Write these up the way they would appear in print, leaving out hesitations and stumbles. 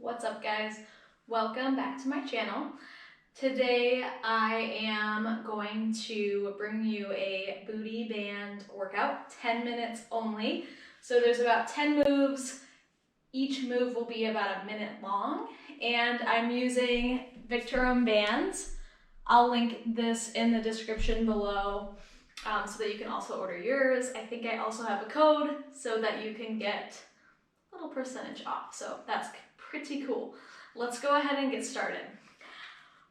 What's up, guys? Welcome back to my channel. Today I am going to bring you a booty band workout, 10 minutes only. So there's about 10 moves. Each move will be about a minute long, and I'm using Victorum bands. I'll link this in the description below so that you can also order yours. I think I also have a code so that you can get a little percentage off. So that's pretty cool. Let's go ahead and get started.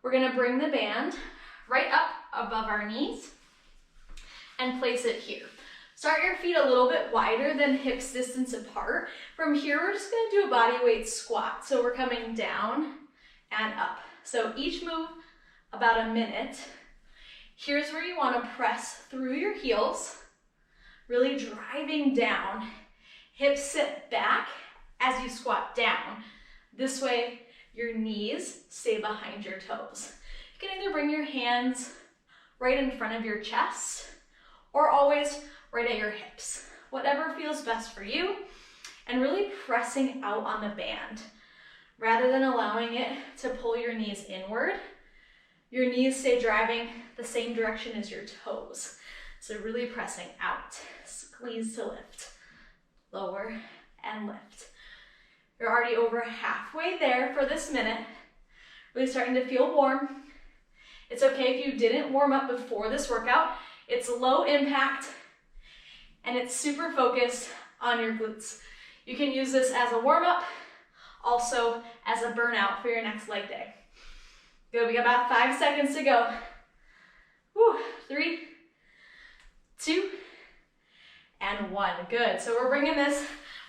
We're gonna bring the band right up above our knees and place it here. Start your feet a little bit wider than hips distance apart. From here, we're just gonna do a body weight squat. So we're coming down and up. So each move about a minute. Here's where you wanna press through your heels, really driving down. Hips sit back as you squat down. This way, your knees stay behind your toes. You can either bring your hands right in front of your chest or always right at your hips. Whatever feels best for you, and really pressing out on the band. Rather than allowing it to pull your knees inward, your knees stay driving the same direction as your toes. So really pressing out, squeeze to lift, lower and lift. You're already over halfway there for this minute. Really starting to feel warm. It's okay if you didn't warm up before this workout. It's low impact and it's super focused on your glutes. You can use this as a warm up, also as a burnout for your next leg day. Good, we got about 5 seconds to go. Whew, 3, 2, and 1. Good, so we're bringing this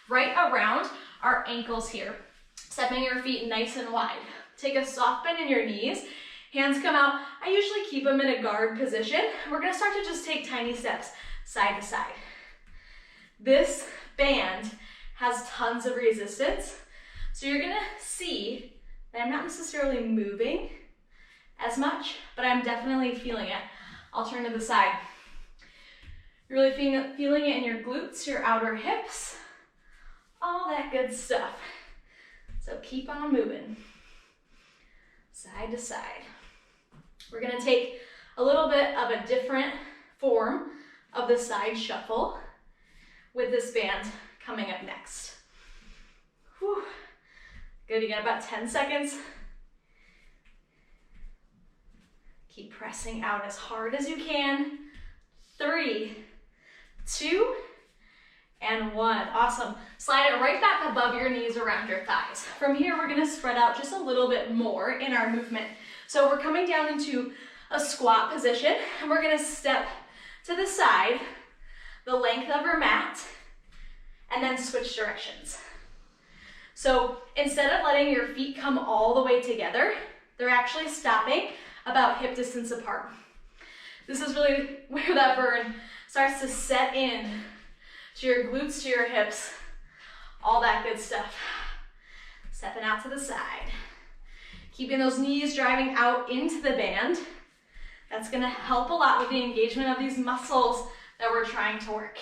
right around our ankles here. Stepping your feet nice and wide. Take a soft bend in your knees. Hands come out. I usually keep them in a guard position. We're gonna start to just take tiny steps side to side. This band has tons of resistance. So you're gonna see that I'm not necessarily moving as much, but I'm definitely feeling it. I'll turn to the side. You're really feeling it in your glutes, your outer hips, all that good stuff. So keep on moving, side to side. We're gonna take a little bit of a different form of the side shuffle with this band coming up next. Whew. Good, you got about 10 seconds. Keep pressing out as hard as you can. 3, 2, and 1. Awesome. Slide it right back above your knees around your thighs. From here, we're gonna spread out just a little bit more in our movement. So we're coming down into a squat position, and we're gonna step to the side, the length of our mat, and then switch directions. So instead of letting your feet come all the way together, they're actually stopping about hip distance apart. This is really where that burn starts to set in to your glutes, to your hips, all that good stuff. Stepping out to the side. Keeping those knees driving out into the band. That's gonna help a lot with the engagement of these muscles that we're trying to work.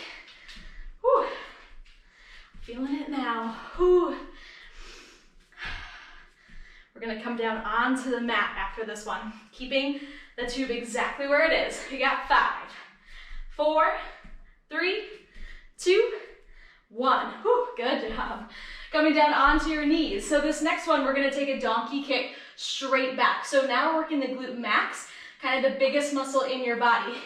Whew. Feeling it now. Whew. We're gonna come down onto the mat after this one, keeping the tube exactly where it is. We got 5, 4, 3, 2, 1. Whew, good job. Coming down onto your knees. So this next one, we're gonna take a donkey kick straight back. So now we're working the glute max, kind of the biggest muscle in your body.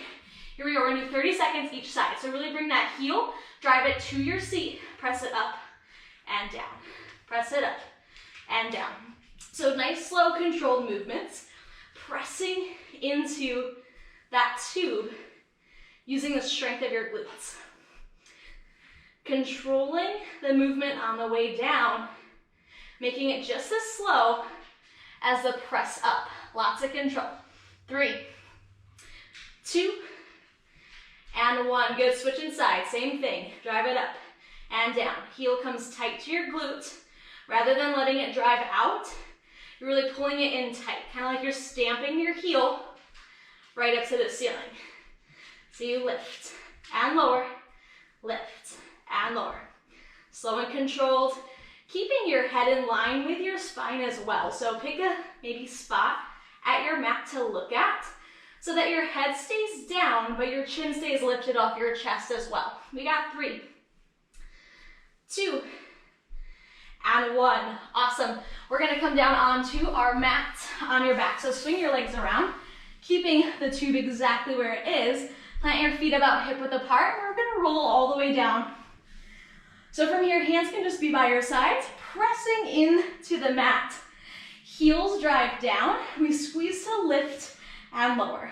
Here we go, we're gonna do 30 seconds each side. So really bring that heel, drive it to your seat, press it up and down. Press it up and down. So nice, slow, controlled movements, pressing into that tube using the strength of your glutes. Controlling the movement on the way down, making it just as slow as the press up. Lots of control. 3, 2, and 1. Good, switching sides, same thing. Drive it up and down. Heel comes tight to your glute. Rather than letting it drive out, you're really pulling it in tight, kind of like you're stamping your heel right up to the ceiling. So you lift and lower, lift and lower. Slow and controlled. keeping your head in line with your spine as well. So pick a maybe spot at your mat to look at so that your head stays down, but your chin stays lifted off your chest as well. We got 3, 2, and 1. Awesome. We're gonna come down onto our mat on your back. So swing your legs around, keeping the tube exactly where it is. Plant your feet about hip width apart, and we're gonna roll all the way down. So from here, hands can just be by your sides, pressing into the mat. Heels drive down. We squeeze to lift and lower.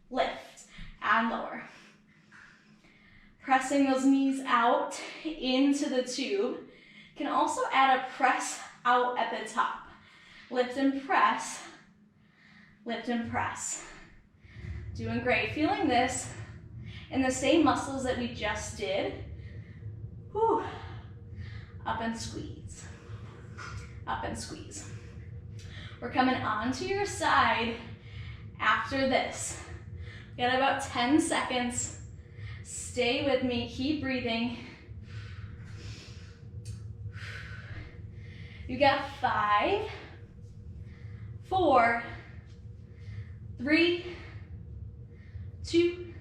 Lift and lower. Pressing those knees out into the tube. Can also add a press out at the top. Lift and press. Lift and press. Doing great. Feeling this in the same muscles that we just did. Whew. Up and squeeze. Up and squeeze. We're coming onto your side after this. Got about 10 seconds. Stay with me, keep breathing. You got 5, 4, 3, 2,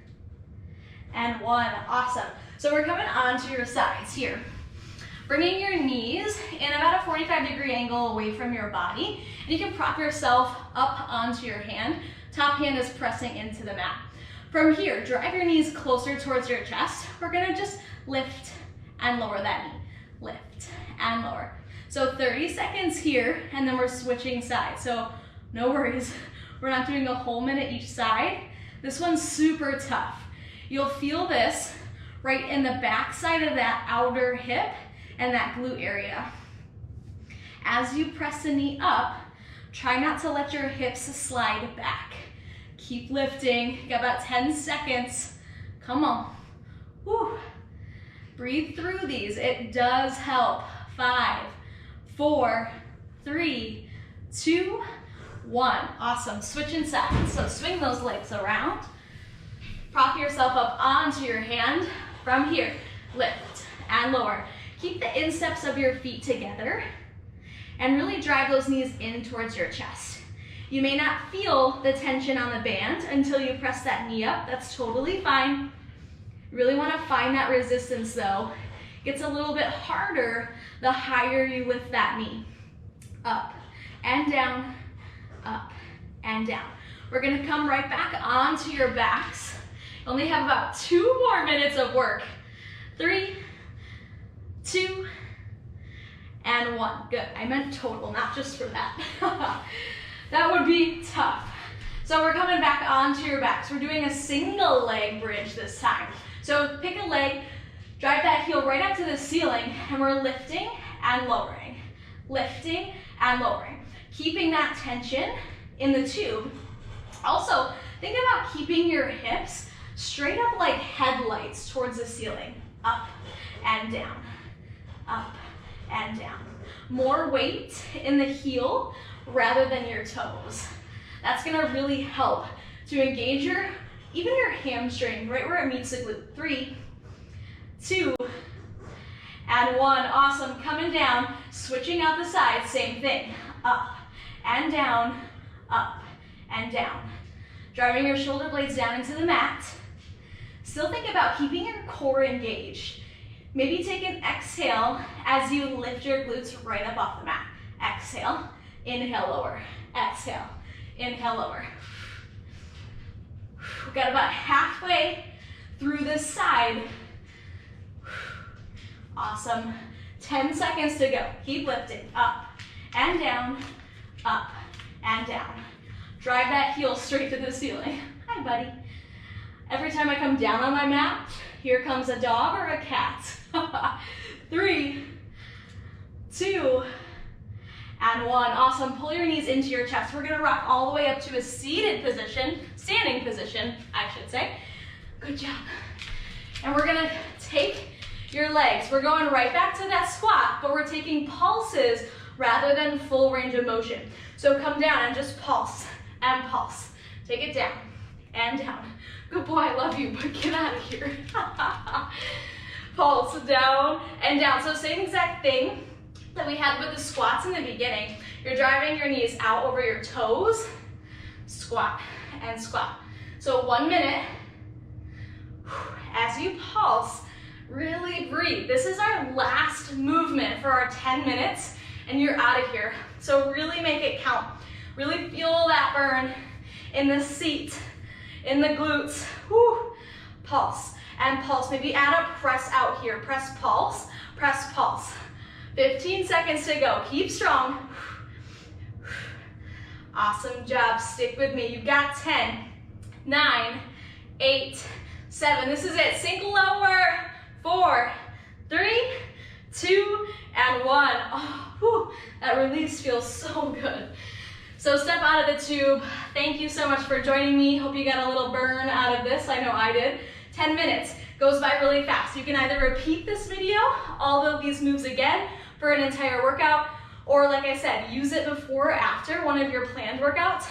and 1. Awesome. So we're coming onto your sides here. Bringing your knees in about a 45-degree angle away from your body. And you can prop yourself up onto your hand. Top hand is pressing into the mat. From here, drive your knees closer towards your chest. We're gonna just lift and lower that knee. Lift and lower. So 30 seconds here, and then we're switching sides. So no worries, we're not doing a whole minute each side. This one's super tough. You'll feel this right in the back side of that outer hip and that glute area. As you press the knee up, try not to let your hips slide back. Keep lifting, you got about 10 seconds. Come on, whew. Breathe through these, it does help. 5, 4, 3, 2, 1. Awesome, switching sides. So swing those legs around. Prop yourself up onto your hand. From here, lift and lower. Keep the insteps of your feet together and really drive those knees in towards your chest. You may not feel the tension on the band until you press that knee up. That's totally fine. You really want to find that resistance though. It gets a little bit harder the higher you lift that knee. Up and down, up and down. We're going to come right back onto your backs. Only have about 2 more minutes of work. 3, 2, and 1. Good. I meant total, not just for that. That would be tough. So we're coming back onto your backs. We're doing a single leg bridge this time. So pick a leg, drive that heel right up to the ceiling, and we're lifting and lowering. Lifting and lowering. Keeping that tension in the tube. Also, think about keeping your hips straight up like headlights towards the ceiling. Up and down. Up and down. More weight in the heel rather than your toes. That's gonna really help to engage even your hamstring right where it meets the glute. 3, 2, and 1. Awesome, coming down, switching out the sides, same thing. Up and down, up and down. Driving your shoulder blades down into the mat. Still think about keeping your core engaged. Maybe take an exhale as you lift your glutes right up off the mat. Exhale, inhale, lower. Exhale, inhale, lower. We've got about halfway through this side. Awesome. 10 seconds to go. Keep lifting. Up and down, up and down. Drive that heel straight to the ceiling. Hi, buddy. Every time I come down on my mat, here comes a dog or a cat. 3, 2, and 1. Awesome. Pull your knees into your chest. We're going to rock all the way up to a seated position, standing position, I should say. Good job. And we're going to take your legs. We're going right back to that squat, but we're taking pulses rather than full range of motion. So come down and just pulse and pulse. Take it down and down. Good boy, I love you, but get out of here. Pulse down and down. So same exact thing. that we had with the squats in the beginning. You're driving your knees out over your toes, squat and squat. So 1 minute. As you pulse, really breathe. This is our last movement for our 10 minutes, and you're out of here. So really make it count. Really feel that burn in the seat, in the glutes. Whew. Pulse and pulse. Maybe add a press out here. Press, pulse, press, pulse. 15 seconds to go. Keep strong. Awesome job. Stick with me. You've got 10, 9, 8, 7. This is it. Sink lower. 4, 3, 2, and 1. Oh, whew, that release feels so good. So step out of the tube. Thank you so much for joining me. Hope you got a little burn out of this. I know I did. 10 minutes goes by really fast. You can either repeat this video, all of these moves again for an entire workout, or like I said, use it before or after one of your planned workouts.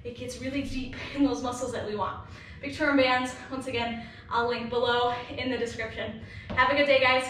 It gets really deep in those muscles that we want. Big Term bands, once again, I'll link below in the description. Have a good day, guys.